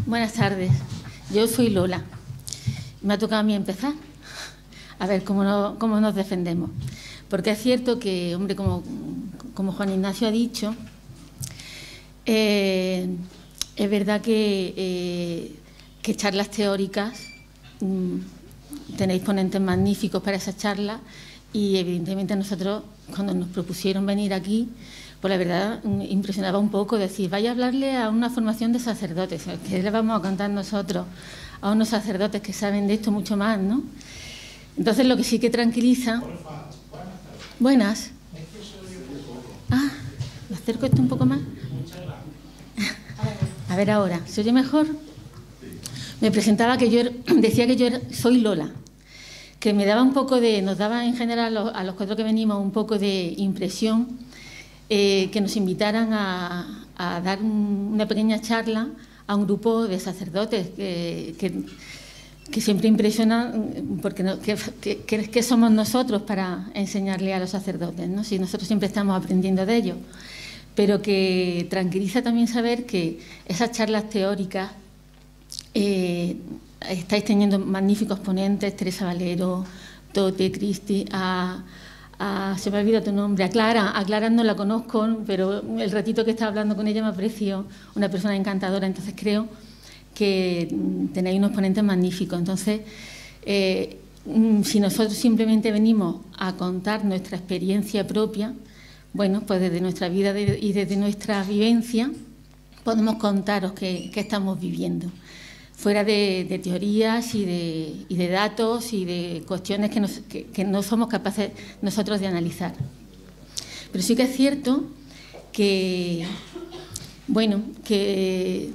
Buenas tardes. Yo soy Lola. Me ha tocado a mí empezar. A ver cómo nos defendemos. Porque es cierto que, hombre, como Juan Ignacio ha dicho, es verdad que charlas teóricas, tenéis ponentes magníficos para esas charlas y evidentemente nosotros, cuando nos propusieron venir aquí, pues la verdad impresionaba un poco decir, vaya a hablarle a una formación de sacerdotes, que le vamos a contar nosotros a unos sacerdotes que saben de esto mucho más, ¿no? Entonces lo que sí que tranquiliza... Buenas. Ah, ¿me acerco esto un poco más? A ver ahora, ¿se oye mejor? Me presentaba que yo decía que yo soy Lola, que me daba un poco de, nos daba en general a los cuatro que venimos un poco de impresión que nos invitaran a dar una pequeña charla a un grupo de sacerdotes que siempre impresionan, porque ¿qué somos nosotros para enseñarle a los sacerdotes, ¿no? Si nosotros siempre estamos aprendiendo de ellos. Pero que tranquiliza también saber que esas charlas teóricas estáis teniendo magníficos ponentes, Teresa Valero, Tote, Cristi, se me ha olvidado tu nombre, a Clara no la conozco, pero el ratito que estaba hablando con ella me pareció una persona encantadora, entonces creo que tenéis unos ponentes magníficos. Entonces, si nosotros simplemente venimos a contar nuestra experiencia propia, bueno, pues desde nuestra vida y desde nuestra vivencia podemos contaros qué estamos viviendo, fuera de teorías y de datos y de cuestiones que no somos capaces nosotros de analizar. Pero sí que es cierto que, bueno, que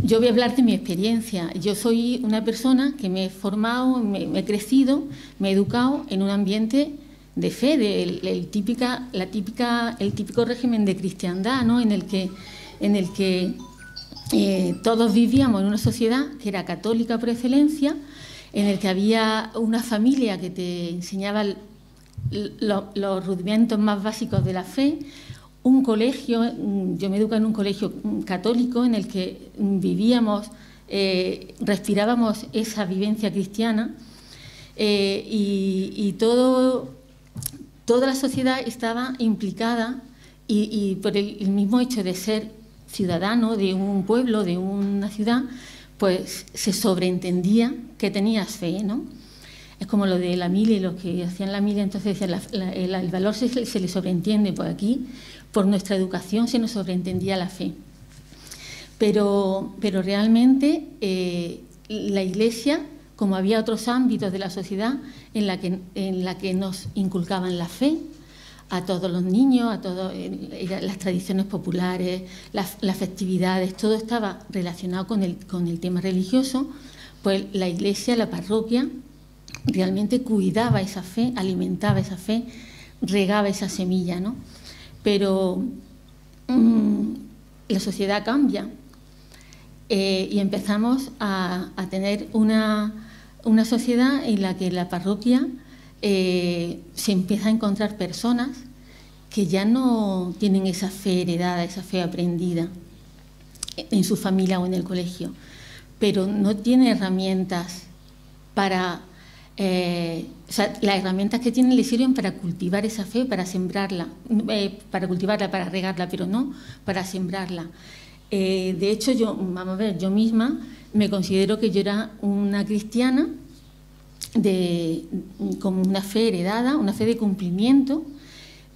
yo voy a hablar de mi experiencia. Yo soy una persona que me he formado, me he crecido, me he educado en un ambiente de fe, el típico régimen de cristiandad, ¿no? en el que todos vivíamos en una sociedad que era católica por excelencia, en el que había una familia que te enseñaba los rudimentos más básicos de la fe, un colegio, yo me eduqué en un colegio católico en el que vivíamos, respirábamos esa vivencia cristiana y toda la sociedad estaba implicada y por el mismo hecho de ser ciudadano de un pueblo, de una ciudad, pues se sobreentendía que tenías fe, ¿no? Es como lo de la mili, los que hacían la mili, entonces decían, el valor se le sobreentiende, pues aquí, por nuestra educación, se nos sobreentendía la fe. Pero realmente la Iglesia, como había otros ámbitos de la sociedad en la que nos inculcaban la fe, a todos los niños, a todas las tradiciones populares, las festividades, todo estaba relacionado con el tema religioso, pues la Iglesia, la parroquia, realmente cuidaba esa fe, alimentaba esa fe, regaba esa semilla, ¿no? Pero la sociedad cambia y empezamos a tener una sociedad en la que la parroquia se empieza a encontrar personas que ya no tienen esa fe heredada, esa fe aprendida en su familia o en el colegio, pero no tiene herramientas para... o sea, las herramientas que tienen le sirven para cultivar esa fe, para sembrarla, para cultivarla, para regarla, pero no para sembrarla. De hecho, vamos a ver, yo misma me considero que yo era una cristiana con una fe heredada, una fe de cumplimiento,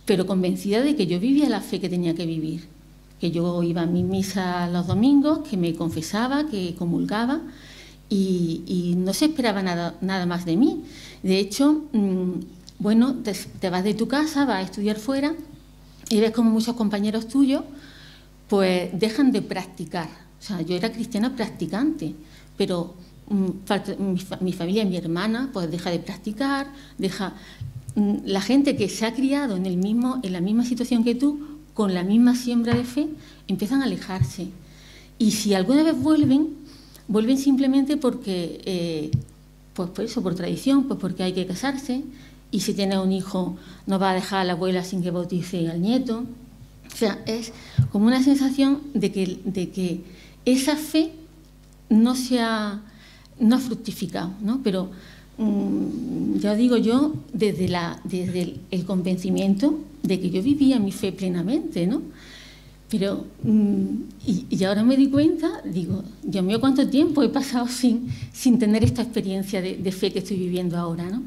pero convencida de que yo vivía la fe que tenía que vivir, que yo iba a mi misa los domingos, que me confesaba, que comulgaba y no se esperaba nada más de mí. De hecho, bueno, te vas de tu casa, vas a estudiar fuera y ves como muchos compañeros tuyos pues dejan de practicar. O sea, yo era cristiana practicante, pero mi familia, mi hermana, pues deja de practicar, la gente que se ha criado en la misma situación que tú, con la misma siembra de fe, empiezan a alejarse. Y si alguna vez vuelven simplemente porque, pues por eso, por tradición, pues porque hay que casarse, y si tiene un hijo no va a dejar a la abuela sin que bautice al nieto. O sea, es como una sensación de que esa fe no ha fructificado, ¿no? Pero ya digo yo, desde el convencimiento de que yo vivía mi fe plenamente, ¿no? Pero, y ahora me di cuenta, digo, Dios mío, ¿cuánto tiempo he pasado sin tener esta experiencia de fe que estoy viviendo ahora, ¿no?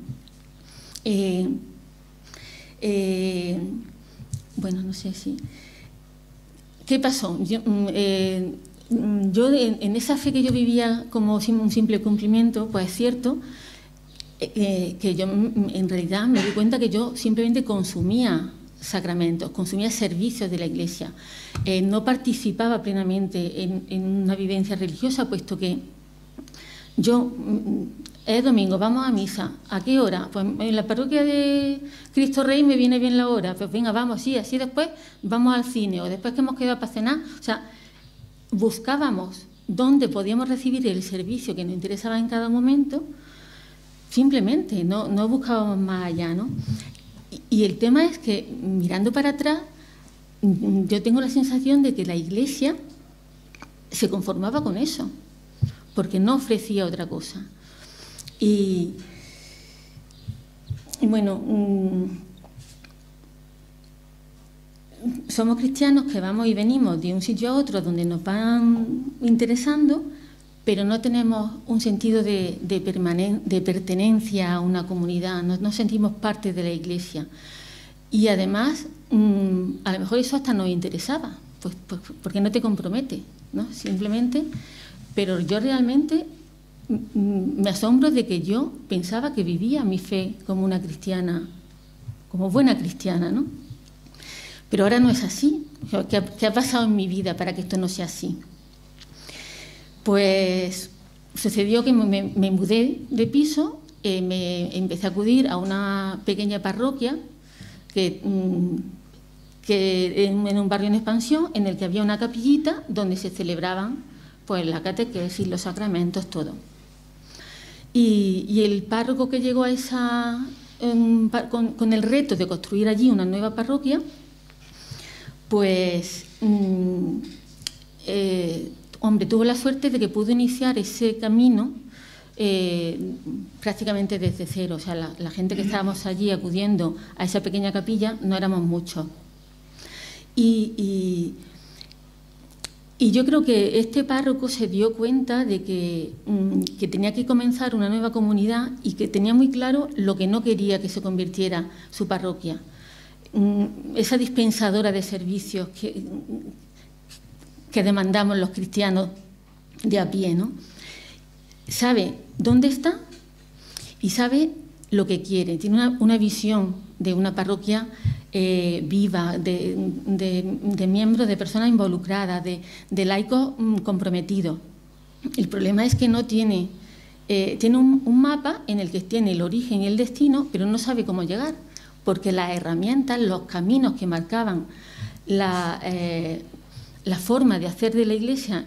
Bueno, no sé si... ¿Qué pasó? Yo en esa fe que yo vivía como un simple cumplimiento, pues es cierto que yo en realidad me di cuenta que yo simplemente consumía sacramentos, consumía servicios de la Iglesia, no participaba plenamente en una vivencia religiosa, puesto que yo, es domingo, vamos a misa, ¿a qué hora? Pues en la parroquia de Cristo Rey me viene bien la hora, pues venga, vamos, sí, así después vamos al cine, o después que hemos quedado para cenar, o sea, buscábamos dónde podíamos recibir el servicio que nos interesaba en cada momento, simplemente, no buscábamos más allá, ¿no? Y el tema es que, mirando para atrás, yo tengo la sensación de que la Iglesia se conformaba con eso, porque no ofrecía otra cosa. Y bueno, somos cristianos que vamos y venimos de un sitio a otro donde nos van interesando, pero no tenemos un sentido de pertenencia a una comunidad, no nos sentimos parte de la Iglesia. Y además, a lo mejor eso hasta nos interesaba, pues porque no te compromete, ¿no? Simplemente, pero yo realmente me asombro de que yo pensaba que vivía mi fe como una cristiana, como buena cristiana, ¿no? Pero ahora no es así. ¿Qué ha pasado en mi vida para que esto no sea así? Pues sucedió que me mudé de piso, me empecé a acudir a una pequeña parroquia que en un barrio en expansión, en el que había una capillita donde se celebraban pues la catequesis, los sacramentos, todo. Y el párroco que llegó a con el reto de construir allí una nueva parroquia, pues hombre, tuvo la suerte de que pudo iniciar ese camino prácticamente desde cero. O sea, la gente que estábamos allí acudiendo a esa pequeña capilla no éramos muchos. Y yo creo que este párroco se dio cuenta de que tenía que comenzar una nueva comunidad y que tenía muy claro lo que no quería que se convirtiera su parroquia. Esa dispensadora de servicios que demandamos los cristianos de a pie, ¿no? Sabe dónde está y sabe lo que quiere. Tiene una visión de una parroquia viva, de miembros, de personas involucradas, de laicos comprometidos. El problema es que no tiene un mapa en el que tiene el origen y el destino, pero no sabe cómo llegar, porque las herramientas, los caminos que marcaban la forma de hacer de la Iglesia,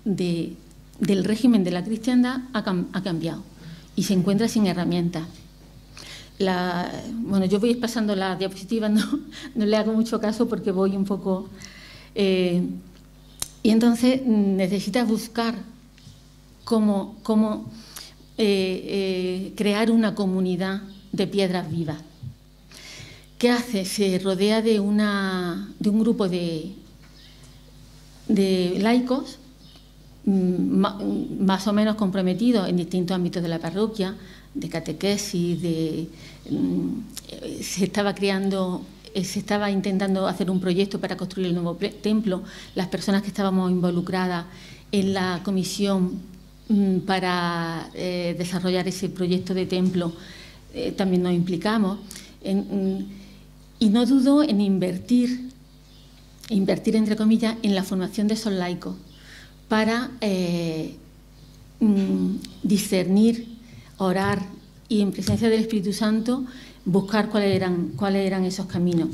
del régimen de la cristiandad, ha cambiado y se encuentra sin herramientas. Bueno, yo voy pasando las diapositivas, no le hago mucho caso porque voy un poco... y entonces necesitas buscar cómo crear una comunidad de piedras vivas. ¿Qué hace? Se rodea de un grupo de laicos más o menos comprometidos en distintos ámbitos de la parroquia, de catequesis, se estaba intentando hacer un proyecto para construir el nuevo templo. Las personas que estábamos involucradas en la comisión para desarrollar ese proyecto de templo también nos implicamos. Y no dudó en invertir entre comillas, en la formación de esos laicos para discernir, orar y en presencia del Espíritu Santo buscar cuáles eran esos caminos.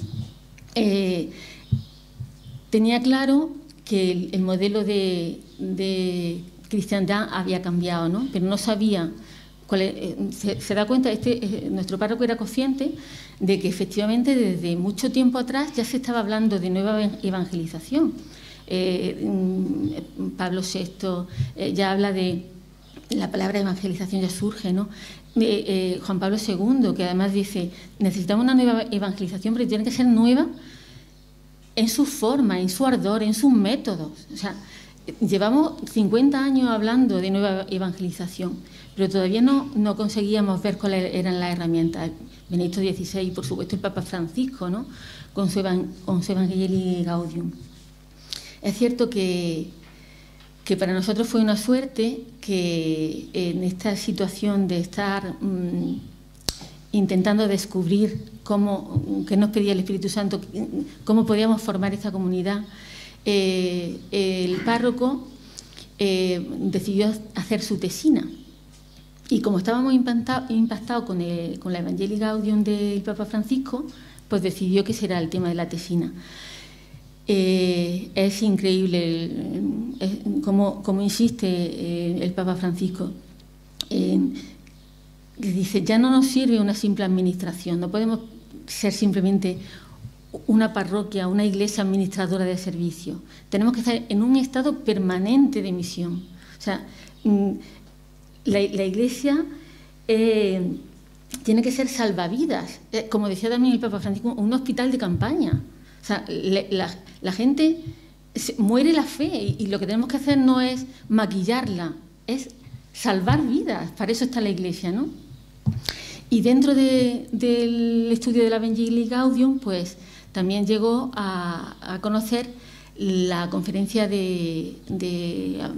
Tenía claro que el modelo de cristiandad había cambiado, ¿no? Pero no sabía se da cuenta, nuestro párroco era consciente de que efectivamente desde mucho tiempo atrás ya se estaba hablando de nueva evangelización. Pablo VI ya habla de la palabra evangelización, ya surge, ¿no? Juan Pablo II, que además dice, necesitamos una nueva evangelización, pero tiene que ser nueva en su forma, en su ardor, en sus métodos. O sea, llevamos 50 años hablando de nueva evangelización, pero todavía no conseguíamos ver cuáles eran las herramientas. Benedicto XVI y, por supuesto, el Papa Francisco, ¿no? con su Evangelii Gaudium. Es cierto que para nosotros fue una suerte que en esta situación de estar intentando descubrir qué nos pedía el Espíritu Santo, cómo podíamos formar esta comunidad, el párroco decidió hacer su tesina. Y como estábamos impactados con la Evangelii Gaudium del Papa Francisco, pues decidió que ese era el tema de la tesina. Es increíble cómo insiste el Papa Francisco. Dice, ya no nos sirve una simple administración, no podemos ser simplemente una parroquia, una iglesia administradora de servicio. Tenemos que estar en un estado permanente de misión. O sea, la iglesia tiene que ser salvavidas, como decía también el Papa Francisco, un hospital de campaña. O sea, la gente muere la fe y lo que tenemos que hacer no es maquillarla, es salvar vidas. Para eso está la Iglesia, ¿no? Y dentro del estudio de la Evangelii Gaudium, pues también llegó a conocer la conferencia de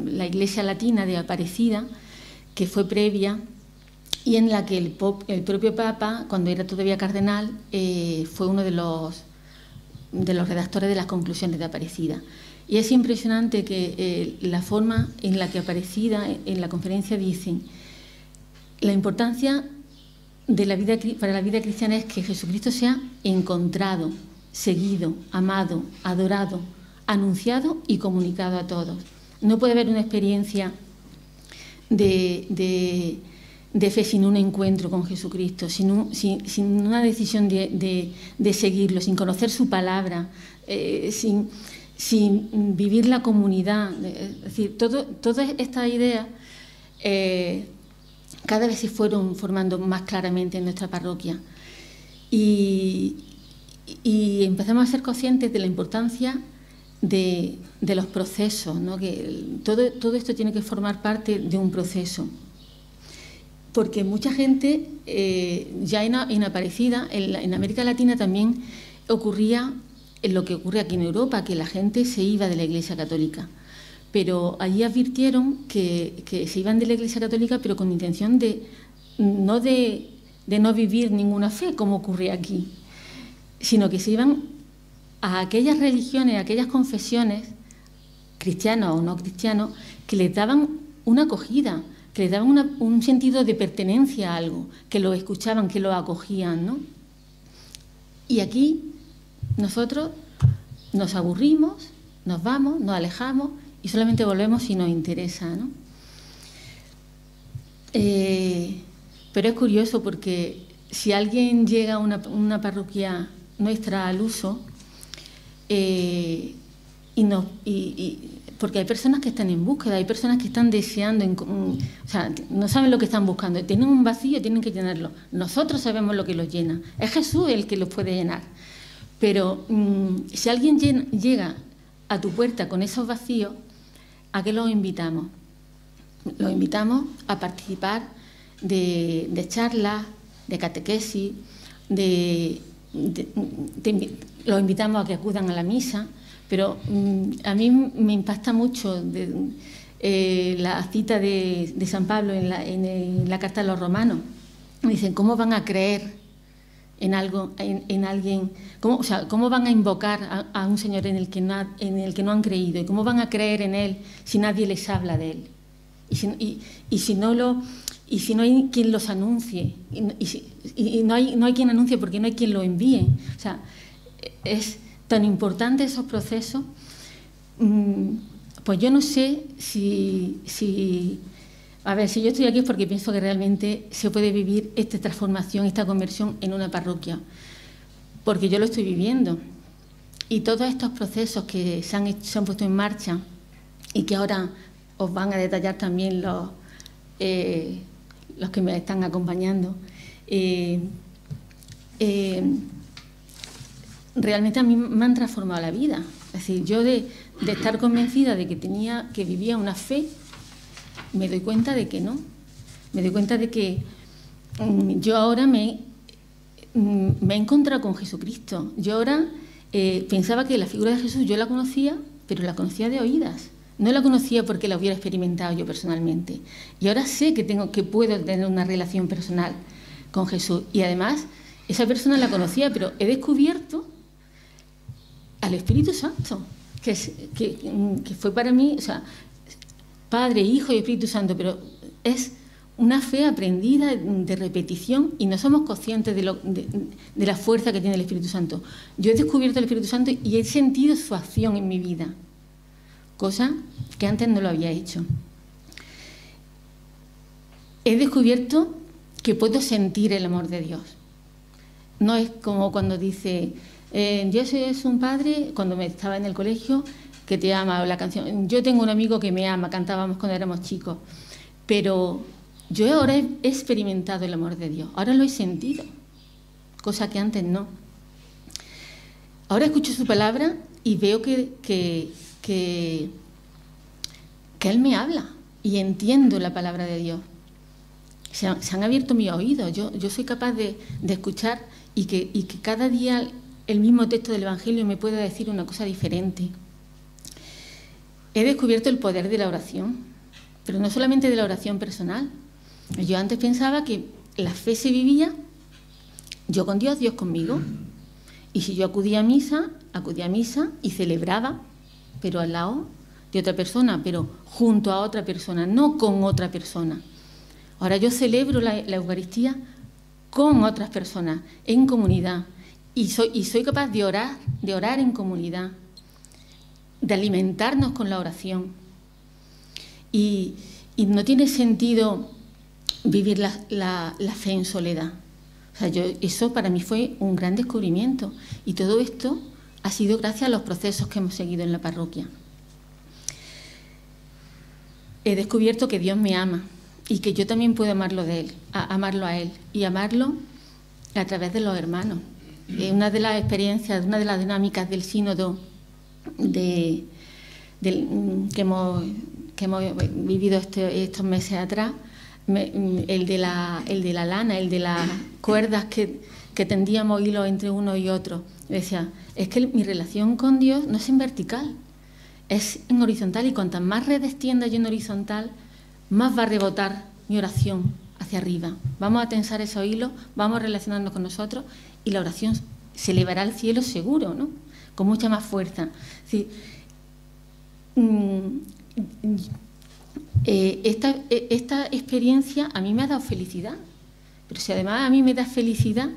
la Iglesia Latina de Aparecida, que fue previa y en la que el propio Papa, cuando era todavía cardenal, fue uno de los redactores de las conclusiones de Aparecida. Y es impresionante que la forma en la que Aparecida, en la conferencia, dicen la importancia para la vida cristiana es que Jesucristo sea encontrado, seguido, amado, adorado, anunciado y comunicado a todos. No puede haber una experiencia de fe sin un encuentro con Jesucristo, sin una decisión de seguirlo, sin conocer su palabra, sin vivir la comunidad. Es decir, todas estas ideas cada vez se fueron formando más claramente en nuestra parroquia y empezamos a ser conscientes de la importancia de los procesos, ¿no? Que todo esto tiene que formar parte de un proceso. Porque mucha gente, ya en Aparecida, en América Latina también ocurría lo que ocurre aquí en Europa, que la gente se iba de la Iglesia Católica. Pero allí advirtieron que se iban de la Iglesia Católica, pero con intención de no vivir ninguna fe, como ocurre aquí, sino que se iban a aquellas religiones, a aquellas confesiones, cristianos o no cristianos, que les daban una acogida, que les daban un sentido de pertenencia a algo, que lo escuchaban, que lo acogían, ¿no? Y aquí nosotros nos aburrimos, nos vamos, nos alejamos y solamente volvemos si nos interesa, ¿no? Pero es curioso porque si alguien llega a una parroquia nuestra al uso, porque hay personas que están en búsqueda, hay personas que están deseando, o sea, no saben lo que están buscando, tienen un vacío, tienen que llenarlo. Nosotros sabemos lo que los llena, es Jesús el que los puede llenar. Pero si alguien llega a tu puerta con esos vacíos, ¿a qué los invitamos? Los invitamos a participar de charlas, de catequesis, los invitamos a que acudan a la misa, pero a mí me impacta mucho la cita de San Pablo en la carta a los romanos. Dicen, ¿cómo van a creer en algo, en alguien? ¿Cómo van a invocar a un Señor en el que no han creído? ¿Y cómo van a creer en Él si nadie les habla de Él? Y si no hay quien los anuncie, y no hay quien anuncie porque no hay quien lo envíe. O sea, es tan importante esos procesos. Pues yo no sé si A ver, si yo estoy aquí es porque pienso que realmente se puede vivir esta transformación, esta conversión en una parroquia, porque yo lo estoy viviendo. Y todos estos procesos que se han puesto en marcha y que ahora os van a detallar también los que me están acompañando, realmente a mí me han transformado la vida. Es decir, yo de estar convencida de que vivía una fe, me doy cuenta de que no. Me doy cuenta de que yo ahora me he encontrado con Jesucristo. Yo ahora pensaba que la figura de Jesús yo la conocía, pero la conocía de oídas. No la conocía porque la hubiera experimentado yo personalmente. Y ahora sé que puedo tener una relación personal con Jesús. Y además, esa persona la conocía, pero he descubierto al Espíritu Santo, que fue para mí, o sea, Padre, Hijo y Espíritu Santo, pero es una fe aprendida de repetición y no somos conscientes de la fuerza que tiene el Espíritu Santo. Yo he descubierto el Espíritu Santo y he sentido su acción en mi vida, cosa que antes no lo había hecho. He descubierto que puedo sentir el amor de Dios. No es como cuando dice, Dios es un padre, cuando estaba en el colegio, que te ama, o la canción, yo tengo un amigo que me ama, cantábamos cuando éramos chicos, pero yo ahora he experimentado el amor de Dios, ahora lo he sentido, cosa que antes no. Ahora escucho su palabra y veo que Él me habla y entiendo la palabra de Dios. Se han abierto mis oídos, yo soy capaz de escuchar y que cada día el mismo texto del Evangelio me pueda decir una cosa diferente. He descubierto el poder de la oración, pero no solamente de la oración personal. Yo antes pensaba que la fe se vivía yo con Dios, Dios conmigo. Y si yo acudía a misa y celebraba, pero al lado de otra persona, pero junto a otra persona, no con otra persona. Ahora yo celebro la Eucaristía con otras personas, en comunidad. Y soy capaz de orar en comunidad, de alimentarnos con la oración. Y no tiene sentido vivir la fe en soledad. O sea, eso para mí fue un gran descubrimiento. Y todo esto ha sido gracias a los procesos que hemos seguido en la parroquia. He descubierto que Dios me ama y que yo también puedo amarlo a Él y amarlo a través de los hermanos. Una de las experiencias, una de las dinámicas del sínodo que hemos vivido estos meses atrás, el de la lana, el de las cuerdas que tendíamos hilos entre uno y otro. Yo decía, es que mi relación con Dios no es en vertical, es en horizontal, y cuantas más redes tienda yo en horizontal, más va a rebotar mi oración hacia arriba. Vamos a tensar esos hilos, vamos a relacionarnos con nosotros y la oración se elevará al cielo seguro, ¿no? Con mucha más fuerza. Es decir, esta experiencia a mí me ha dado felicidad, pero si además a mí me da felicidad,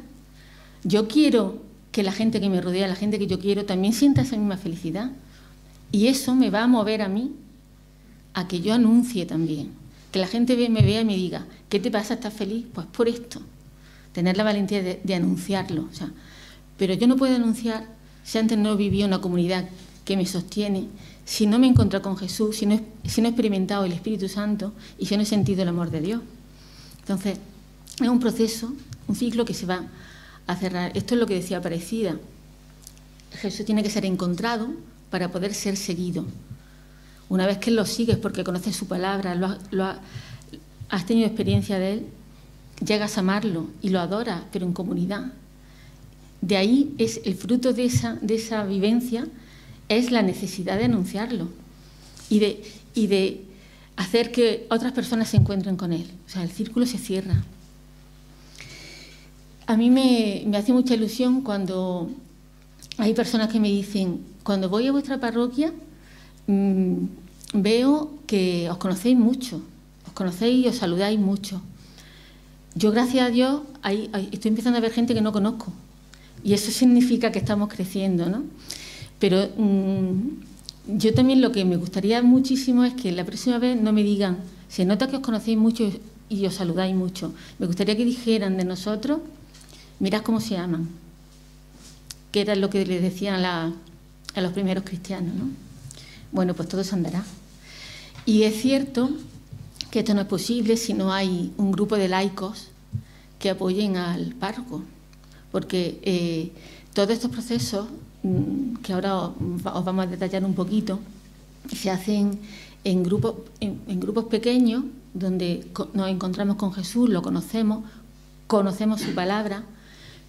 yo quiero que la gente que me rodea, la gente que yo quiero, también sienta esa misma felicidad. Y eso me va a mover a mí a que yo anuncie también. Que la gente me vea y me diga, ¿qué te pasa? ¿Estás feliz? Pues por esto. Tener la valentía de anunciarlo. O sea, pero yo no puedo anunciar si antes no viví una comunidad que me sostiene, si no me he encontrado con Jesús, si no he experimentado el Espíritu Santo y si no he sentido el amor de Dios. Entonces, es un proceso, un ciclo que se va a cerrar. Esto es lo que decía Aparecida. Jesús tiene que ser encontrado para poder ser seguido. Una vez que lo sigues porque conoces su palabra, has tenido experiencia de él, llegas a amarlo y lo adoras, pero en comunidad. De ahí es el fruto de esa vivencia, es la necesidad de anunciarlo y de hacer que otras personas se encuentren con él. O sea, el círculo se cierra. A mí me hace mucha ilusión cuando hay personas que me dicen, cuando voy a vuestra parroquia, veo que os conocéis mucho, os conocéis y os saludáis mucho. Yo, gracias a Dios, estoy empezando a ver gente que no conozco. Y eso significa que estamos creciendo, ¿no? Pero yo también lo que me gustaría muchísimo es que la próxima vez no me digan, se nota que os conocéis mucho y os saludáis mucho. Me gustaría que dijeran de nosotros, mirad cómo se llaman, que era lo que les decían a los primeros cristianos, ¿no? Bueno, pues todo se andará. Y es cierto que esto no es posible si no hay un grupo de laicos que apoyen al párroco, porque todos estos procesos, que ahora os vamos a detallar un poquito, se hacen en grupos pequeños, donde nos encontramos con Jesús, lo conocemos su palabra,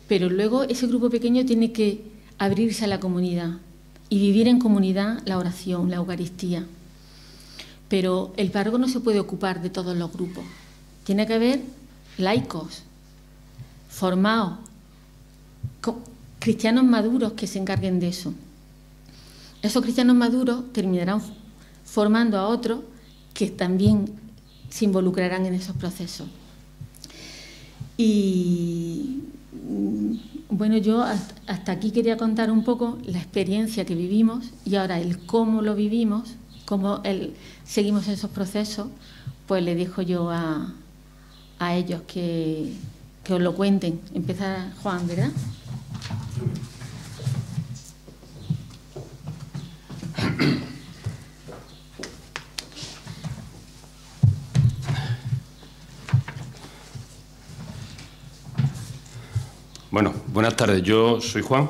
pero luego ese grupo pequeño tiene que abrirse a la comunidad y vivir en comunidad la oración, la Eucaristía. Pero el párroco no se puede ocupar de todos los grupos. Tiene que haber laicos, formados, cristianos maduros que se encarguen de eso. Esos cristianos maduros terminarán formando a otros que también se involucrarán en esos procesos. Y bueno, yo hasta aquí quería contar un poco la experiencia que vivimos y ahora el cómo lo vivimos, cómo seguimos esos procesos, pues le dejo yo a ellos que os lo cuenten. Empieza Juan, ¿verdad? Bueno, buenas tardes. Yo soy Juan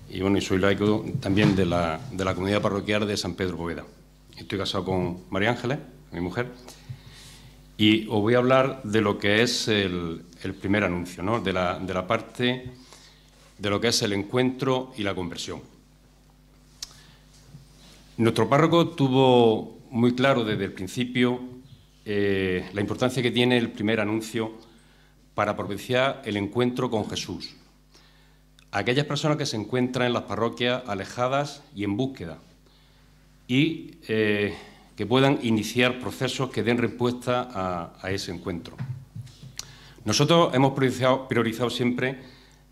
y bueno, soy laico también de la comunidad parroquial de San Pedro Poveda. Estoy casado con María Ángeles, mi mujer, y os voy a hablar de lo que es el primer anuncio, ¿no? de la parte de lo que es el encuentro y la conversión. Nuestro párroco tuvo muy claro desde el principio la importancia que tiene el primer anuncio para propiciar el encuentro con Jesús. Aquellas personas que se encuentran en las parroquias alejadas y en búsqueda y que puedan iniciar procesos que den respuesta a ese encuentro. Nosotros hemos priorizado siempre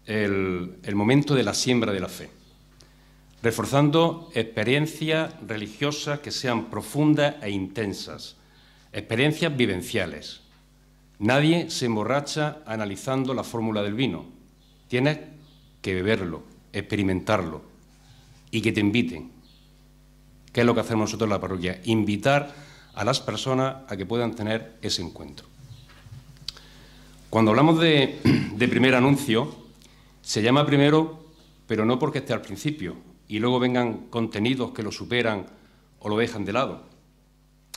el momento de la siembra de la fe, reforzando experiencias religiosas que sean profundas e intensas, experiencias vivenciales. Nadie se emborracha analizando la fórmula del vino. Tienes que beberlo, experimentarlo y que te inviten. ¿Qué es lo que hacemos nosotros en la parroquia? Invitar a las personas a que puedan tener ese encuentro. Cuando hablamos de primer anuncio, se llama primero, pero no porque esté al principio y luego vengan contenidos que lo superan o lo dejan de lado,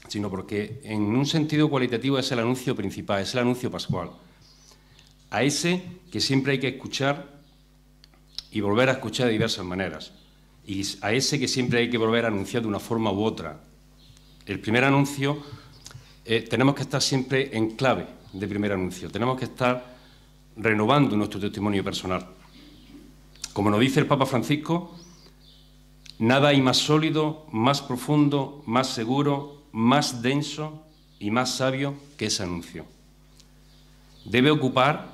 sino porque en un sentido cualitativo es el anuncio principal, es el anuncio pascual. A ese que siempre hay que escuchar y volver a escuchar de diversas maneras. Y a ese que siempre hay que volver a anunciar de una forma u otra. El primer anuncio, tenemos que estar siempre en clave de primer anuncio. Tenemos que estar renovando nuestro testimonio personal. Como nos dice el Papa Francisco, nada hay más sólido, más profundo, más seguro, más denso y más sabio que ese anuncio. Debe ocupar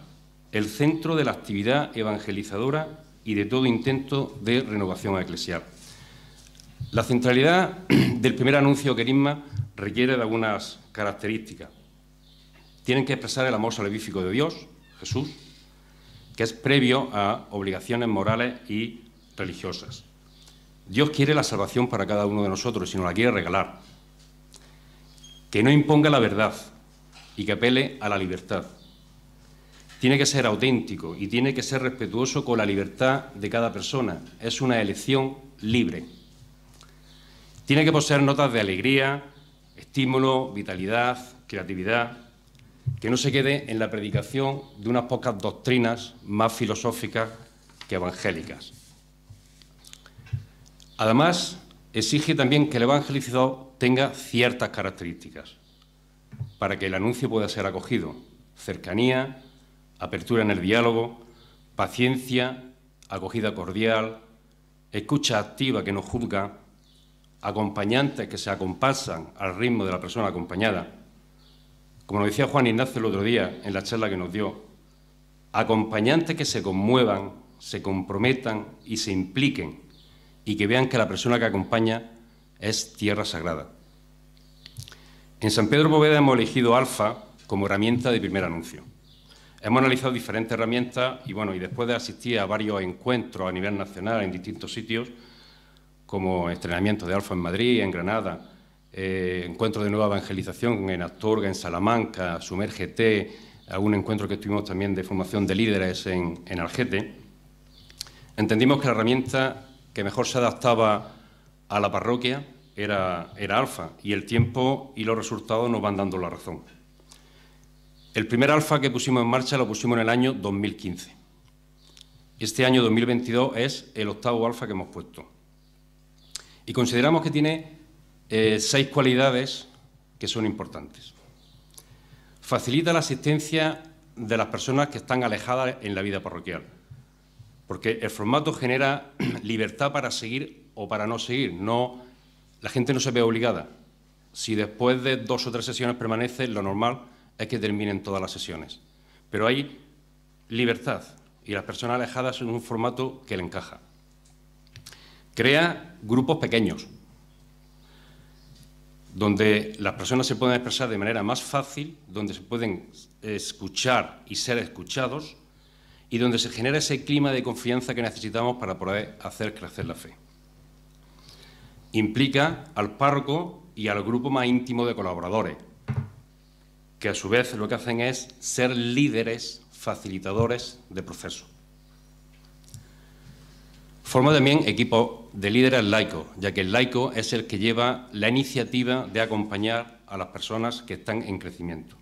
el centro de la actividad evangelizadora y de todo intento de renovación eclesial. La centralidad del primer anuncio querigma requiere de algunas características. Tienen que expresar el amor salvífico de Dios, Jesús, que es previo a obligaciones morales y religiosas. Dios quiere la salvación para cada uno de nosotros y nos la quiere regalar. Que no imponga la verdad y que apele a la libertad. Tiene que ser auténtico y tiene que ser respetuoso con la libertad de cada persona. Es una elección libre. Tiene que poseer notas de alegría, estímulo, vitalidad, creatividad, que no se quede en la predicación de unas pocas doctrinas más filosóficas que evangélicas. Además, exige también que el evangelizador tenga ciertas características para que el anuncio pueda ser acogido: cercanía, apertura en el diálogo, paciencia, acogida cordial, escucha activa que no juzga, acompañantes que se acompasan al ritmo de la persona acompañada. Como nos decía Juan Ignacio el otro día en la charla que nos dio, acompañantes que se conmuevan, se comprometan y se impliquen y que vean que la persona que acompaña es tierra sagrada. En San Pedro Poveda hemos elegido Alfa como herramienta de primer anuncio. Hemos analizado diferentes herramientas y después de asistir a varios encuentros a nivel nacional en distintos sitios, como entrenamientos de Alfa en Madrid, en Granada, encuentros de nueva evangelización en Astorga, en Salamanca, Sumérgete, algún encuentro que tuvimos también de formación de líderes en Algete, entendimos que la herramienta que mejor se adaptaba a la parroquia era Alfa, y el tiempo y los resultados nos van dando la razón. El primer Alfa que pusimos en marcha lo pusimos en el año 2015. Este año 2022 es el 8º Alfa que hemos puesto. Y consideramos que tiene 6 cualidades que son importantes. Facilita la asistencia de las personas que están alejadas en la vida parroquial, porque el formato genera libertad para seguir o para no seguir. La gente no se ve obligada. Si después de 2 o 3 sesiones permanece, lo normal es que terminen todas las sesiones. Pero hay libertad y las personas alejadas son un formato que le encaja. Crea grupos pequeños, donde las personas se pueden expresar de manera más fácil, donde se pueden escuchar y ser escuchados, y donde se genera ese clima de confianza que necesitamos para poder hacer crecer la fe. Implica al párroco y al grupo más íntimo de colaboradores, que a su vez lo que hacen es ser líderes, facilitadores de procesos. Forma también equipos de líderes laicos, ya que el laico es el que lleva la iniciativa de acompañar a las personas que están en crecimiento.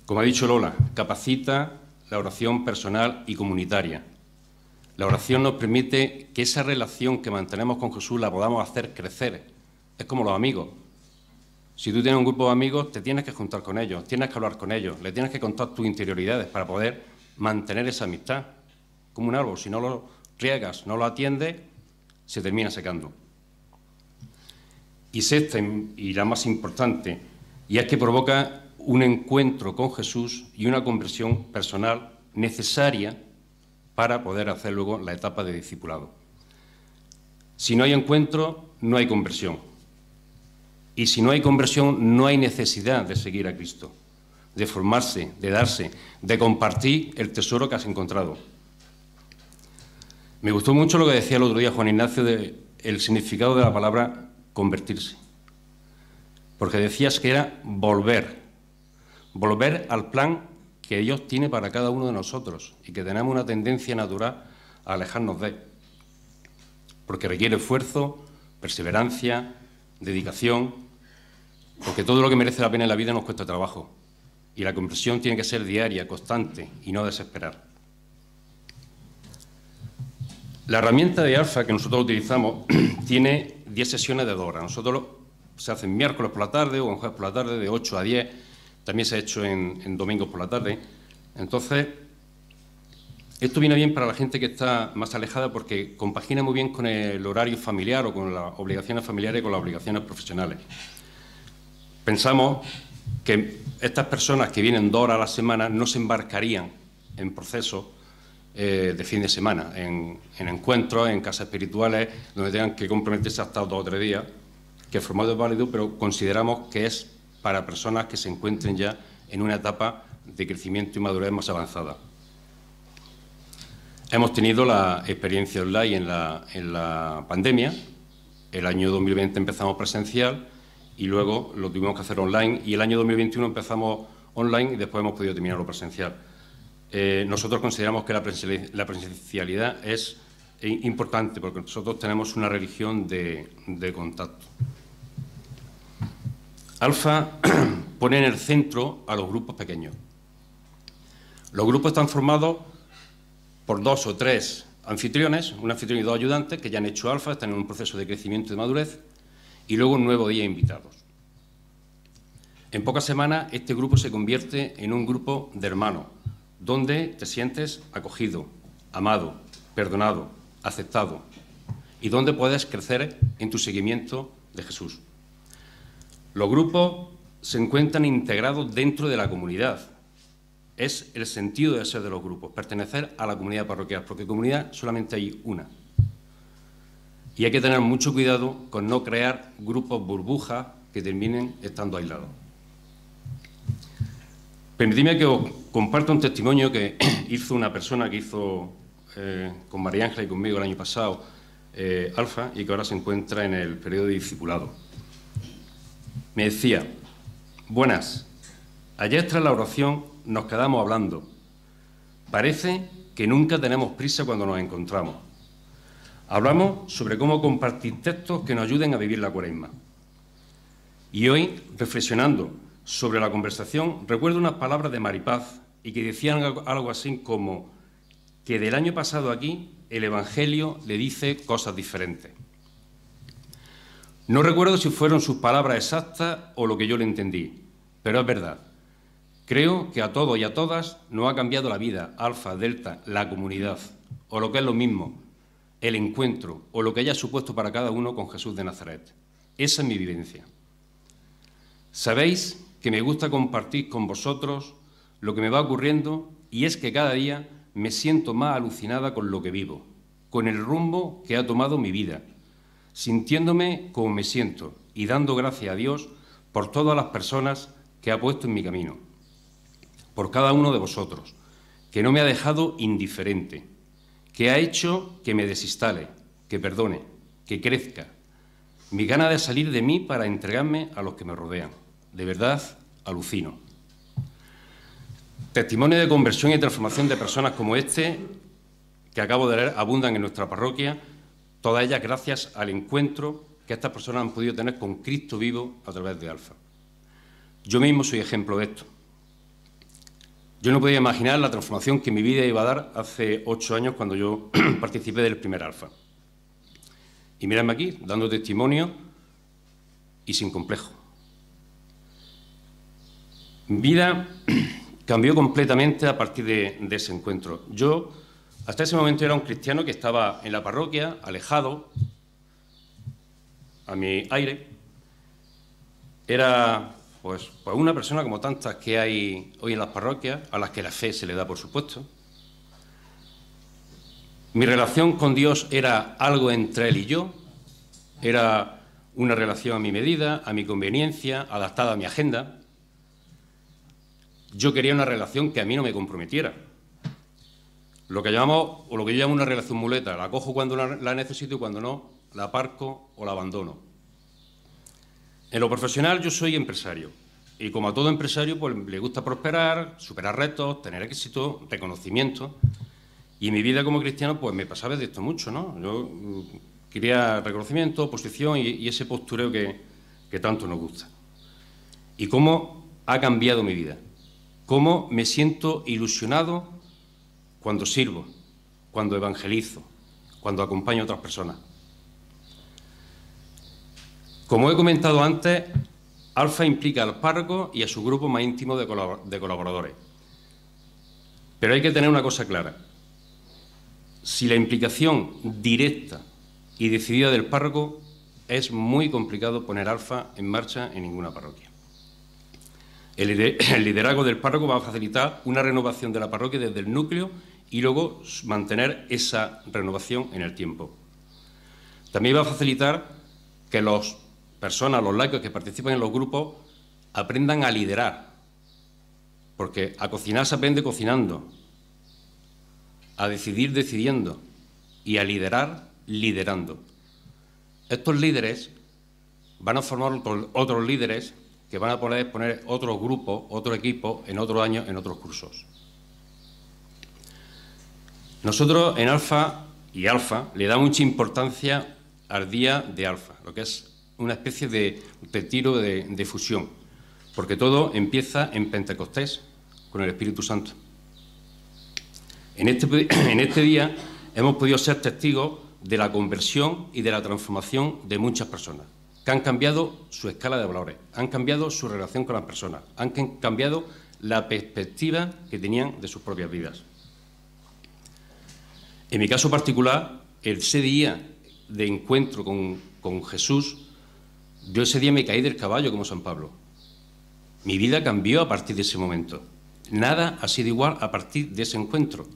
Como ha dicho Lola, capacita la oración personal y comunitaria. La oración nos permite que esa relación que mantenemos con Jesús la podamos hacer crecer. Es como los amigos. Si tú tienes un grupo de amigos, te tienes que juntar con ellos, tienes que hablar con ellos, le tienes que contar tus interioridades para poder mantener esa amistad. Como un árbol, si no lo riegas, no lo atiendes, se termina secando. Y sexta, y la más importante, y es que provoca un encuentro con Jesús y una conversión personal necesaria para poder hacer luego la etapa de discipulado. Si no hay encuentro, no hay conversión. Y si no hay conversión, no hay necesidad de seguir a Cristo, de formarse, de darse, de compartir el tesoro que has encontrado. Me gustó mucho lo que decía el otro día Juan Ignacio del significado de la palabra convertirse, porque decías que era volver al plan que Dios tiene para cada uno de nosotros y que tenemos una tendencia natural a alejarnos de él, porque requiere esfuerzo, perseverancia, dedicación, porque todo lo que merece la pena en la vida nos cuesta trabajo y la conversión tiene que ser diaria, constante y no desesperar. La herramienta de Alfa que nosotros utilizamos tiene 10 sesiones de 2 horas. Nosotros se hacen miércoles por la tarde o en jueves por la tarde, de 8 a 10. También se ha hecho en domingos por la tarde. Entonces, esto viene bien para la gente que está más alejada porque compagina muy bien con el horario familiar o con las obligaciones familiares y con las obligaciones profesionales. Pensamos que estas personas que vienen 2 horas a la semana no se embarcarían en procesos de fin de semana, en encuentros, en casas espirituales, donde tengan que comprometerse hasta 2 o 3 días, que el formato es válido, pero consideramos que es para personas que se encuentren ya en una etapa de crecimiento y madurez más avanzada. Hemos tenido la experiencia online en la pandemia. El año 2020 empezamos presencial y luego lo tuvimos que hacer online, y el año 2021 empezamos online y después hemos podido terminarlo presencial. Nosotros consideramos que la presencialidad es importante porque nosotros tenemos una religión de contacto. Alfa pone en el centro a los grupos pequeños. Los grupos están formados por 2 o 3 anfitriones, un anfitrión y 2 ayudantes que ya han hecho Alfa, están en un proceso de crecimiento y de madurez, y luego un nuevo día invitados. En pocas semanas este grupo se convierte en un grupo de hermanos, donde te sientes acogido, amado, perdonado, aceptado, y donde puedes crecer en tu seguimiento de Jesús. Los grupos se encuentran integrados dentro de la comunidad. Es el sentido de ser de los grupos, pertenecer a la comunidad parroquial, porque comunidad solamente hay una. Y hay que tener mucho cuidado con no crear grupos burbujas que terminen estando aislados. Permitidme que os comparta un testimonio que hizo una persona que hizo con María Ángela y conmigo el año pasado Alfa, y que ahora se encuentra en el periodo de discipulado. Me decía: buenas, ayer tras la oración nos quedamos hablando. Parece que nunca tenemos prisa cuando nos encontramos. Hablamos sobre cómo compartir textos que nos ayuden a vivir la Cuaresma. Y hoy, reflexionando sobre la conversación, recuerdo unas palabras de Maripaz y que decían algo así como que del año pasado aquí el Evangelio le dice cosas diferentes. No recuerdo si fueron sus palabras exactas o lo que yo le entendí, pero es verdad. Creo que a todos y a todas nos ha cambiado la vida, Alfa, Delta, la comunidad, o lo que es lo mismo, el encuentro, o lo que haya supuesto para cada uno con Jesús de Nazaret. Esa es mi vivencia. Sabéis que me gusta compartir con vosotros lo que me va ocurriendo, y es que cada día me siento más alucinada con lo que vivo, con el rumbo que ha tomado mi vida, sintiéndome como me siento y dando gracias a Dios por todas las personas que ha puesto en mi camino, por cada uno de vosotros, que no me ha dejado indiferente, que ha hecho que me desinstale, que perdone, que crezca, mi gana de salir de mí para entregarme a los que me rodean. De verdad, alucino. Testimonios de conversión y transformación de personas como este que acabo de leer abundan en nuestra parroquia, todas ellas gracias al encuentro que estas personas han podido tener con Cristo vivo a través de Alfa. Yo mismo soy ejemplo de esto. Yo no podía imaginar la transformación que mi vida iba a dar hace 8 años cuando yo participé del primer Alfa. Y mírenme aquí, dando testimonio y sin complejo. Mi vida cambió completamente a partir de ese encuentro. Yo, hasta ese momento, era un cristiano que estaba en la parroquia, alejado, a mi aire. Era pues una persona como tantas que hay hoy en las parroquias, a las que la fe se le da, por supuesto. Mi relación con Dios era algo entre Él y yo. Era una relación a mi medida, a mi conveniencia, adaptada a mi agenda. Yo quería una relación que a mí no me comprometiera. Lo que llamamos, o lo que yo llamo una relación muleta, la cojo cuando la necesito y cuando no, la aparco o la abandono. En lo profesional yo soy empresario y como a todo empresario pues le gusta prosperar, superar retos, tener éxito, reconocimiento. Y en mi vida como cristiano pues me pasaba de esto mucho, ¿no? Yo quería reconocimiento, posición y ese postureo que tanto nos gusta. Y cómo ha cambiado mi vida. Cómo me siento ilusionado cuando sirvo, cuando evangelizo, cuando acompaño a otras personas. Como he comentado antes, Alfa implica al párroco y a su grupo más íntimo de colaboradores. Pero hay que tener una cosa clara. Si la implicación directa y decidida del párroco, es muy complicado poner Alfa en marcha en ninguna parroquia. El liderazgo del párroco va a facilitar una renovación de la parroquia desde el núcleo y luego mantener esa renovación en el tiempo. También va a facilitar que las personas, los laicos que participan en los grupos, aprendan a liderar, porque a cocinar se aprende cocinando, a decidir decidiendo y a liderar liderando. Estos líderes van a formar otros líderes que van a poder poner otros grupos, otro equipo, en otros años, en otros cursos. Nosotros en Alfa y Alfa le damos mucha importancia al día de Alfa, lo que es una especie de retiro de fusión, porque todo empieza en Pentecostés, con el Espíritu Santo. En este día hemos podido ser testigos de la conversión y de la transformación de muchas personas, que han cambiado su escala de valores, han cambiado su relación con las personas, han cambiado la perspectiva que tenían de sus propias vidas. En mi caso particular, ese día de encuentro con Jesús, yo ese día me caí del caballo como San Pablo. Mi vida cambió a partir de ese momento. Nada ha sido igual a partir de ese encuentro.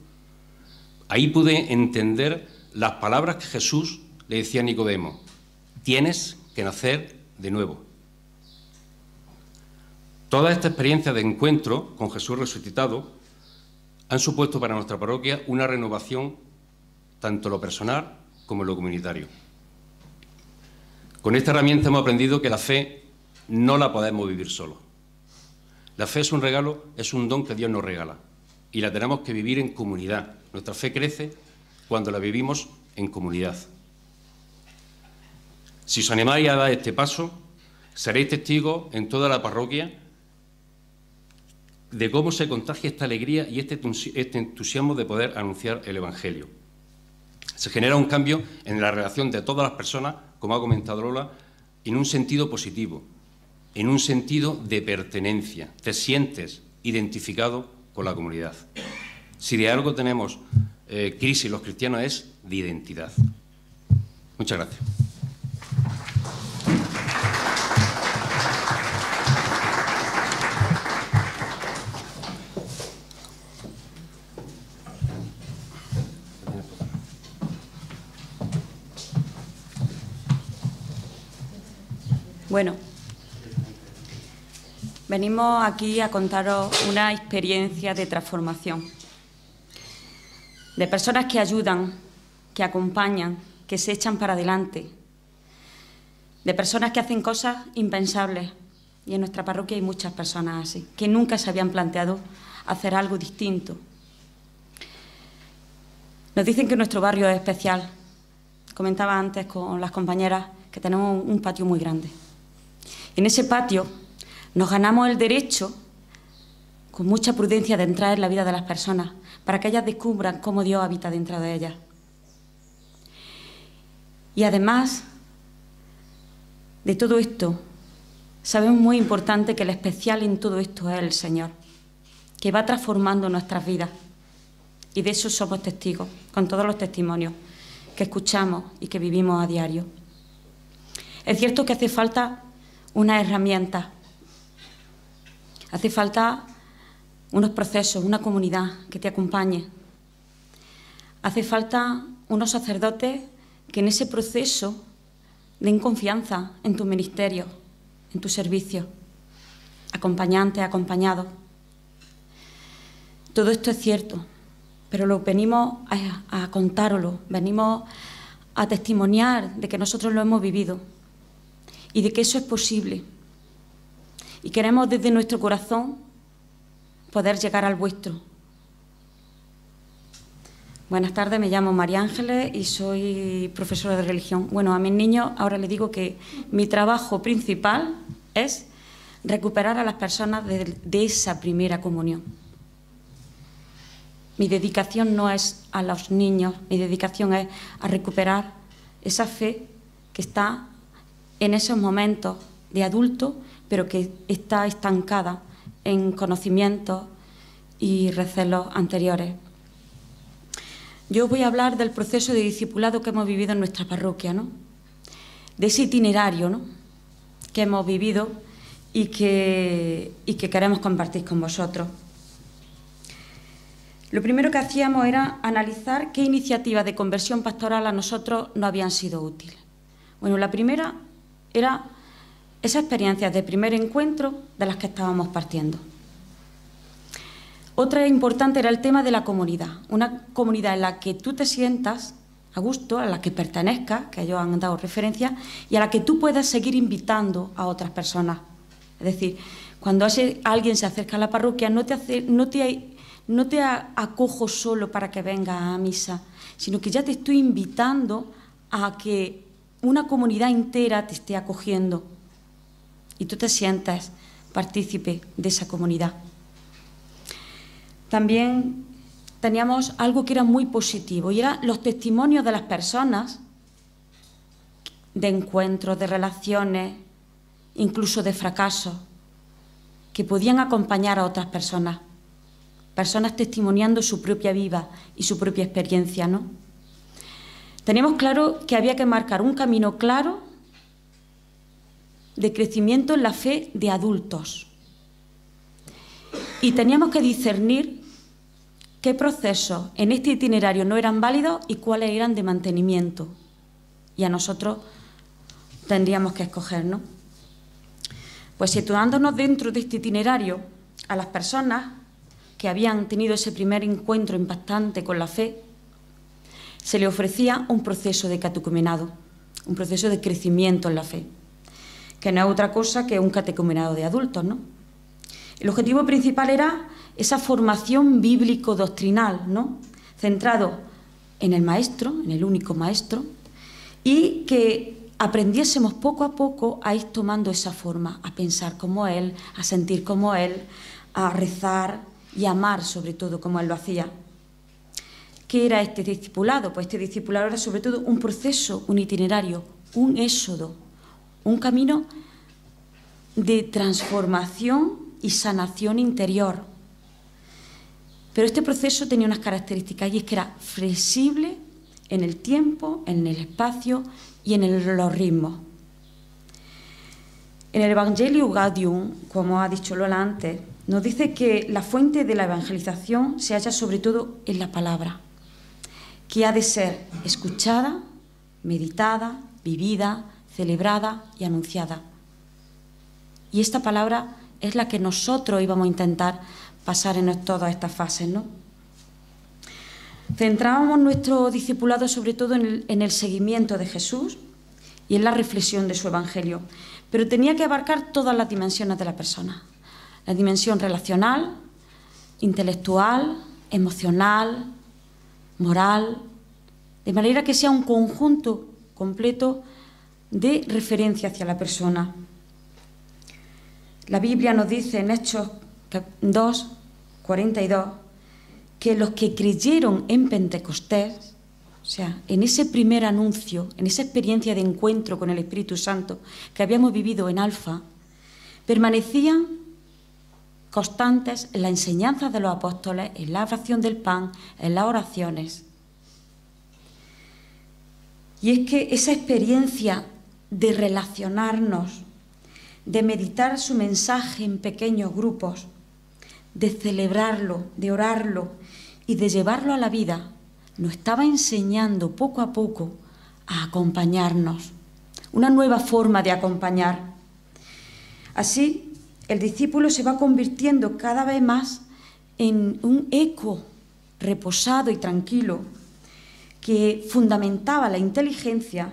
Ahí pude entender las palabras que Jesús le decía a Nicodemo: tienes que nacer de nuevo. Toda esta experiencia de encuentro con Jesús resucitado han supuesto para nuestra parroquia una renovación tanto en lo personal como en lo comunitario. Con esta herramienta hemos aprendido que la fe no la podemos vivir solo. La fe es un regalo, es un don que Dios nos regala y la tenemos que vivir en comunidad. Nuestra fe crece cuando la vivimos en comunidad. Si os animáis a dar este paso, seréis testigos en toda la parroquia de cómo se contagia esta alegría y este entusiasmo de poder anunciar el Evangelio. Se genera un cambio en la relación de todas las personas, como ha comentado Lola, en un sentido positivo, en un sentido de pertenencia. Te sientes identificado con la comunidad. Si de algo tenemos crisis los cristianos es de identidad. Muchas gracias. Bueno, venimos aquí a contaros una experiencia de transformación, de personas que ayudan, que acompañan, que se echan para adelante, de personas que hacen cosas impensables. Y en nuestra parroquia hay muchas personas así, que nunca se habían planteado hacer algo distinto. Nos dicen que nuestro barrio es especial. Comentaba antes con las compañeras que tenemos un patio muy grande. En ese patio nos ganamos el derecho, con mucha prudencia, de entrar en la vida de las personas, para que ellas descubran cómo Dios habita dentro de ellas. Y además de todo esto, sabemos muy importante que el especial en todo esto es el Señor, que va transformando nuestras vidas. Y de eso somos testigos, con todos los testimonios que escuchamos y que vivimos a diario. Es cierto que hace falta una herramienta, hace falta unos procesos, una comunidad que te acompañe. Hace falta unos sacerdotes que en ese proceso den confianza en tu ministerio, en tu servicio, acompañantes, acompañados. Todo esto es cierto, pero lo venimos a contároslo, venimos a testimoniar de que nosotros lo hemos vivido y de que eso es posible. Y queremos desde nuestro corazón poder llegar al vuestro. Buenas tardes, me llamo María Ángeles y soy profesora de religión. Bueno, a mis niños ahora les digo que mi trabajo principal es recuperar a las personas de esa primera comunión. Mi dedicación no es a los niños, mi dedicación es a recuperar esa fe que está en esos momentos de adulto, pero que está estancada en conocimientos y recelos anteriores. Yo voy a hablar del proceso de discipulado que hemos vivido en nuestra parroquia, ¿no? De ese itinerario, ¿no?, que hemos vivido y que queremos compartir con vosotros. Lo primero que hacíamos era analizar qué iniciativas de conversión pastoral a nosotros nos habían sido útiles. Bueno, la primera era esas experiencias de primer encuentro de las que estábamos partiendo. Otra importante era el tema de la comunidad, una comunidad en la que tú te sientas a gusto, a la que pertenezcas, que ellos han dado referencia, y a la que tú puedas seguir invitando a otras personas. Es decir, cuando alguien se acerca a la parroquia, no te acojo solo para que vengas a misa, sino que ya te estoy invitando a que una comunidad entera te esté acogiendo y tú te sientas partícipe de esa comunidad. También teníamos algo que era muy positivo y eran los testimonios de las personas, de encuentros, de relaciones, incluso de fracasos, que podían acompañar a otras personas, personas testimoniando su propia vida y su propia experiencia, ¿no? Teníamos claro que había que marcar un camino claro de crecimiento en la fe de adultos. Y teníamos que discernir qué procesos en este itinerario no eran válidos y cuáles eran de mantenimiento. y a nosotros tendríamos que escoger, ¿no? Pues situándonos dentro de este itinerario, a las personas que habían tenido ese primer encuentro impactante con la fe, se le ofrecía un proceso de catecumenado, un proceso de crecimiento en la fe, que no es otra cosa que un catecumenado de adultos, ¿no? El objetivo principal era esa formación bíblico-doctrinal, ¿no?, centrado en el maestro, en el único maestro, y que aprendiésemos poco a poco a ir tomando esa forma, a pensar como él, a sentir como él, a rezar y a amar sobre todo como él lo hacía. ¿Qué era este discipulado? Pues este discipulado era sobre todo un proceso, un itinerario, un éxodo, un camino de transformación y sanación interior. Pero este proceso tenía unas características, y es que era flexible en el tiempo, en el espacio y en los ritmos. En el Evangelio Gaudium, como ha dicho Lola antes, nos dice que la fuente de la evangelización se halla sobre todo en la palabra, que ha de ser escuchada, meditada, vivida, celebrada y anunciada. Y esta palabra es la que nosotros íbamos a intentar pasar en todas estas fases, ¿no? Centrábamos nuestro discipulado sobre todo en el seguimiento de Jesús y en la reflexión de su Evangelio, pero tenía que abarcar todas las dimensiones de la persona: la dimensión relacional, intelectual, emocional, moral, de manera que sea un conjunto completo de referencia hacia la persona. La Biblia nos dice en Hechos 2, 42, que los que creyeron en Pentecostés, o sea, en ese primer anuncio, en esa experiencia de encuentro con el Espíritu Santo que habíamos vivido en Alfa, permanecían constantes en la enseñanza de los apóstoles, en la oración del pan, en las oraciones. Y es que esa experiencia de relacionarnos, de meditar su mensaje en pequeños grupos, de celebrarlo, de orarlo y de llevarlo a la vida, nos estaba enseñando poco a poco a acompañarnos, una nueva forma de acompañar. Así, el discípulo se va convirtiendo cada vez más en un eco reposado y tranquilo que fundamentaba la inteligencia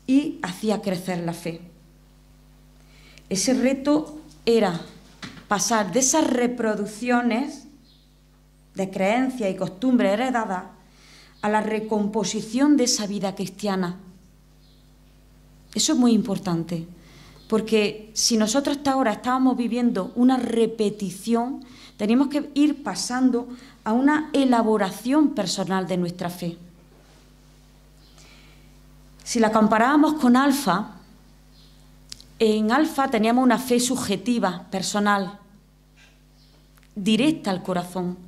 y hacía crecer la fe. Ese reto era pasar de esas reproducciones de creencias y costumbres heredadas a la recomposición de esa vida cristiana. Eso es muy importante, porque si nosotros hasta ahora estábamos viviendo una repetición, teníamos que ir pasando a una elaboración personal de nuestra fe. Si la comparábamos con Alfa, en Alfa teníamos una fe subjetiva, personal, directa al corazón.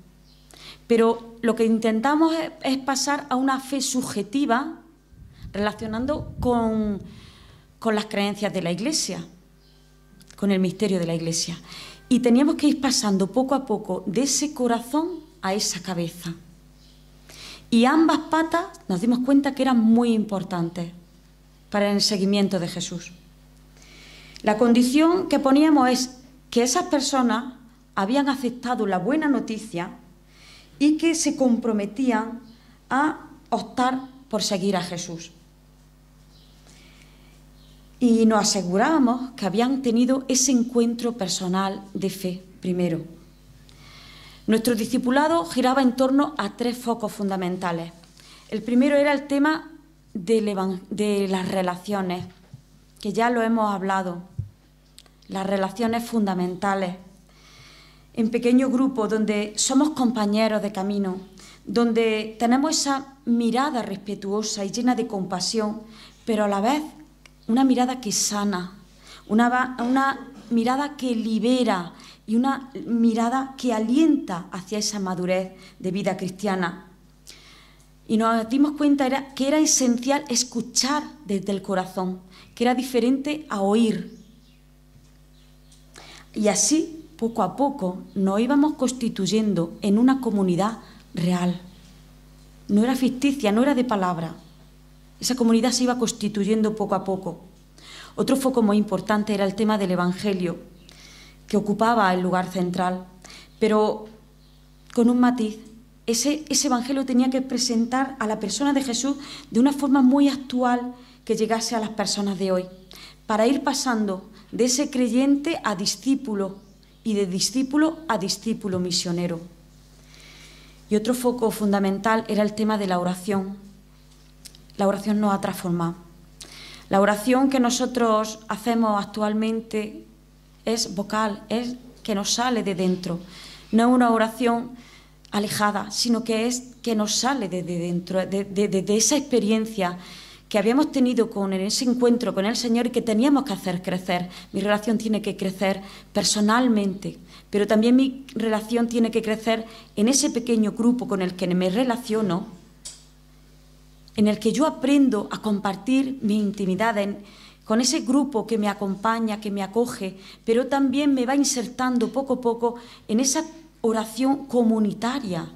Pero lo que intentamos es pasar a una fe subjetiva relacionando con las creencias de la Iglesia, con el misterio de la Iglesia. Y teníamos que ir pasando poco a poco de ese corazón a esa cabeza. Y ambas patas nos dimos cuenta que eran muy importantes para el seguimiento de Jesús. La condición que poníamos es que esas personas habían aceptado la buena noticia y que se comprometían a optar por seguir a Jesús. Y nos asegurábamos que habían tenido ese encuentro personal de fe primero. Nuestro discipulado giraba en torno a 3 focos fundamentales. El primero era el tema de las relaciones, que ya lo hemos hablado, las relaciones fundamentales, en pequeños grupos donde somos compañeros de camino, donde tenemos esa mirada respetuosa y llena de compasión, pero a la vez una mirada que sana, una mirada que libera y una mirada que alienta hacia esa madurez de vida cristiana. Y nos dimos cuenta que era esencial escuchar desde el corazón, que era diferente a oír. Y así, poco a poco, nos íbamos constituyendo en una comunidad real. No era ficticia, no era de palabra. Esa comunidad se iba constituyendo poco a poco. Otro foco muy importante era el tema del Evangelio, que ocupaba el lugar central, pero con un matiz. Ese Evangelio tenía que presentar a la persona de Jesús de una forma muy actual que llegase a las personas de hoy, para ir pasando de ese creyente a discípulo y de discípulo a discípulo misionero. Y otro foco fundamental era el tema de la oración. La oración nos ha transformado. La oración que nosotros hacemos actualmente es vocal, es que nos sale de dentro. No es una oración alejada, sino que es que nos sale de dentro, de esa experiencia que habíamos tenido con ese encuentro con el Señor y que teníamos que hacer crecer. Mi relación tiene que crecer personalmente, pero también mi relación tiene que crecer en ese pequeño grupo con el que me relaciono, en el que yo aprendo a compartir mi intimidad con ese grupo que me acompaña, que me acoge, pero también me va insertando poco a poco en esa oración comunitaria,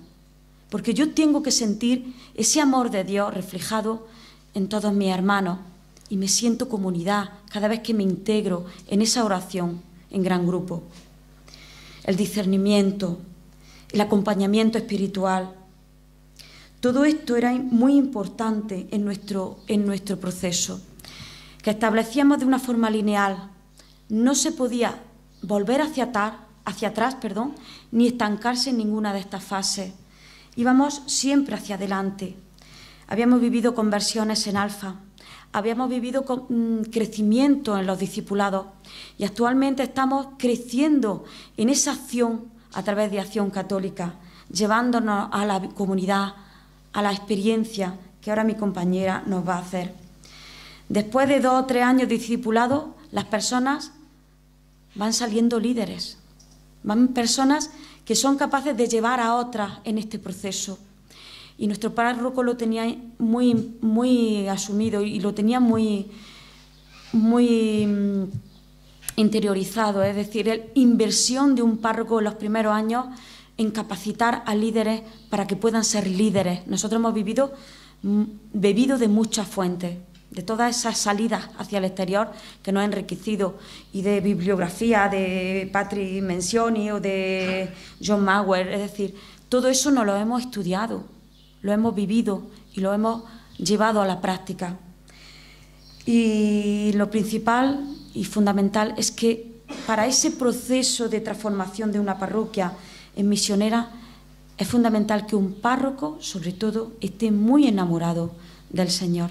porque yo tengo que sentir ese amor de Dios reflejado en todos mis hermanos y me siento comunidad cada vez que me integro en esa oración en gran grupo. El discernimiento, el acompañamiento espiritual, todo esto era muy importante en nuestro proceso, que establecíamos de una forma lineal. No se podía volver hacia atrás, ni estancarse en ninguna de estas fases. Íbamos siempre hacia adelante. Habíamos vivido conversiones en alfa, habíamos vivido crecimiento en los discipulados y actualmente estamos creciendo en esa acción a través de Acción Católica, llevándonos a la comunidad, a la experiencia que ahora mi compañera nos va a hacer. Después de 2 o 3 años de discipulado, las personas van saliendo líderes, van personas que son capaces de llevar a otras en este proceso. Y nuestro párroco lo tenía muy asumido y lo tenía muy interiorizado, es decir, la inversión de un párroco en los primeros años en capacitar a líderes para que puedan ser líderes. Nosotros hemos bebido de muchas fuentes, de todas esas salidas hacia el exterior que nos han enriquecido, y de bibliografía de Patrick Mencioni o de John Mauer, es decir, todo eso nos lo hemos estudiado, lo hemos vivido y lo hemos llevado a la práctica. Y lo principal y fundamental es que para ese proceso de transformación de una parroquia en misionera es fundamental que un párroco, sobre todo, esté muy enamorado del Señor.